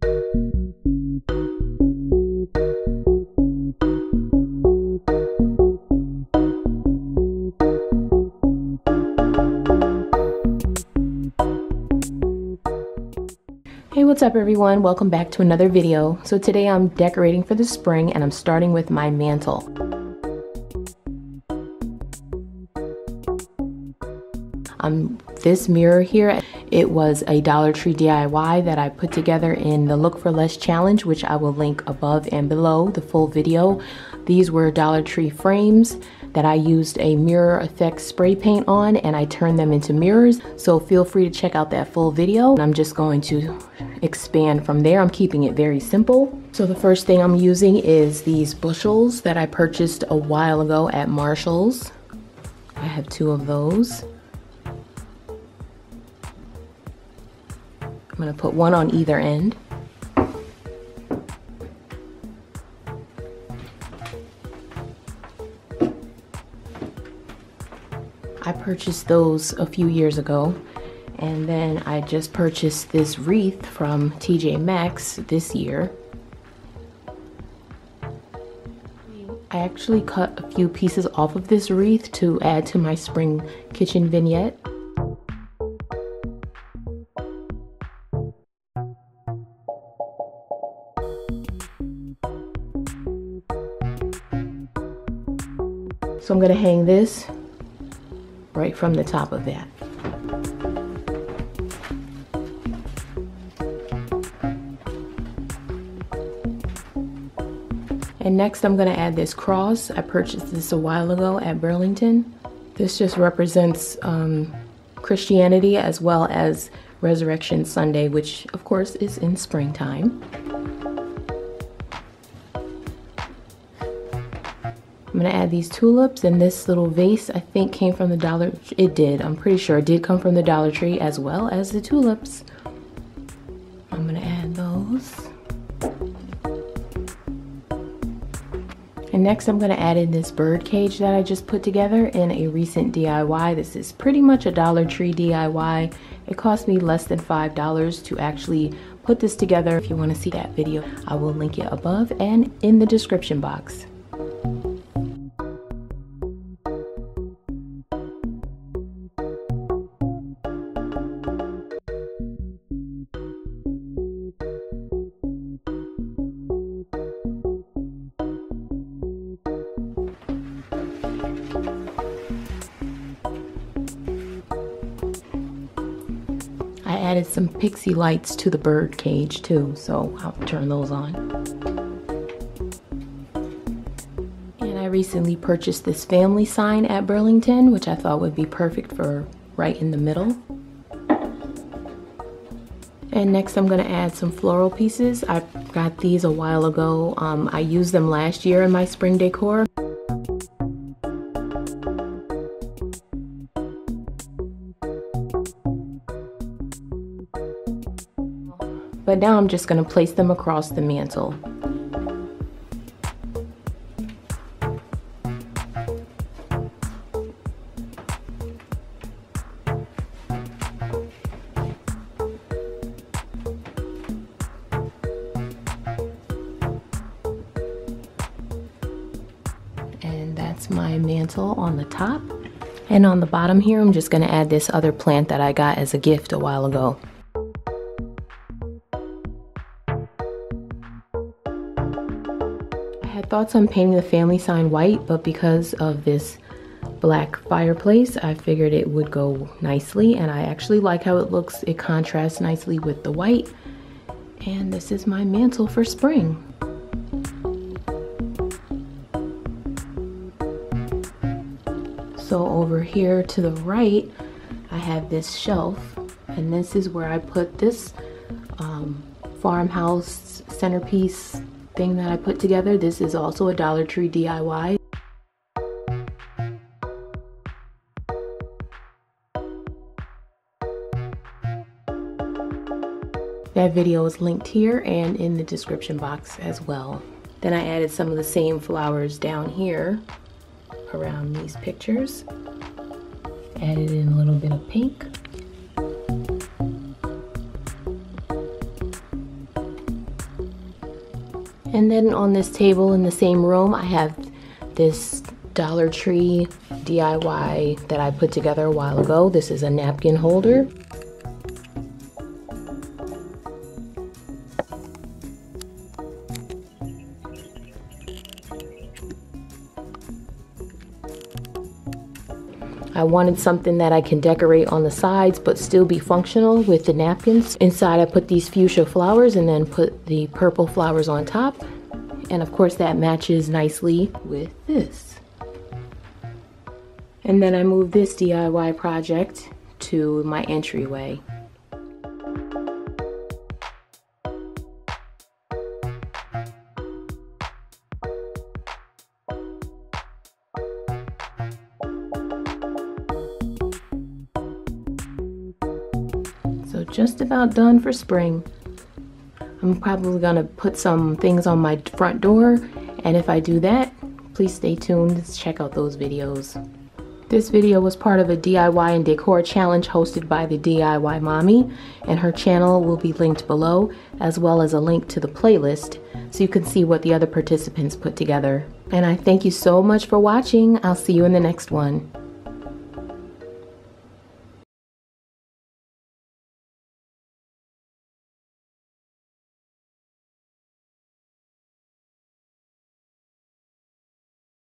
Hey, what's up everyone? Welcome back to another video. So today I'm decorating for the spring and I'm starting with my mantle. This mirror here, it was a Dollar Tree DIY that I put together in the Look for Less challenge, which I will link above and below the full video. These were Dollar Tree frames that I used a mirror effect spray paint on, and I turned them into mirrors. So feel free to check out that full video. I'm just going to expand from there. I'm keeping it very simple. So the first thing I'm using is these bushels that I purchased a while ago at Marshall's. I have 2 of those. I'm going to put 1 on either end. I purchased those a few years ago, and then I just purchased this wreath from TJ Maxx this year. I actually cut a few pieces off of this wreath to add to my spring kitchen vignette. So I'm going to hang this right from the top of that. And next I'm going to add this cross. I purchased this a while ago at Burlington. This just represents Christianity as well as Resurrection Sunday, which of course is in springtime. I'm going to add these tulips, and this little vase I think came from the Dollar Tree. It did. I'm pretty sure it did come from the Dollar Tree, as well as the tulips. I'm going to add those. And next I'm going to add in this bird cage that I just put together in a recent DIY. This is pretty much a Dollar Tree DIY. It cost me less than $5 to actually put this together. If you want to see that video, I will link it above and in the description box. I added some pixie lights to the bird cage too, so I'll turn those on. And I recently purchased this family sign at Burlington, which I thought would be perfect for right in the middle. And next I'm going to add some floral pieces. I got these a while ago. I used them last year in my spring decor. But now I'm just going to place them across the mantle. And that's my mantle on the top. And on the bottom here, I'm just going to add this other plant that I got as a gift a while ago. I had thoughts on painting the family sign white, but because of this black fireplace, I figured it would go nicely, and I actually like how it looks. It contrasts nicely with the white. And this is my mantle for spring. So over here to the right, I have this shelf, and this is where I put this farmhouse centerpiece thing that I put together. This is also a Dollar Tree DIY. That video is linked here and in the description box as well. Then I added some of the same flowers down here around these pictures. Added in a little bit of pink. And then on this table in the same room, I have this Dollar Tree DIY that I put together a while ago. This is a napkin holder. I wanted something that I can decorate on the sides but still be functional with the napkins. Inside I put these fuchsia flowers and then put the purple flowers on top. And of course that matches nicely with this. And then I moved this DIY project to my entryway. So just about done for spring. I'm probably gonna put some things on my front door, and if I do that, please stay tuned to check out those videos. This video was part of a DIY and decor challenge hosted by the DIY Mommy, and her channel will be linked below, as well as a link to the playlist so you can see what the other participants put together. And I thank you so much for watching. I'll see you in the next one.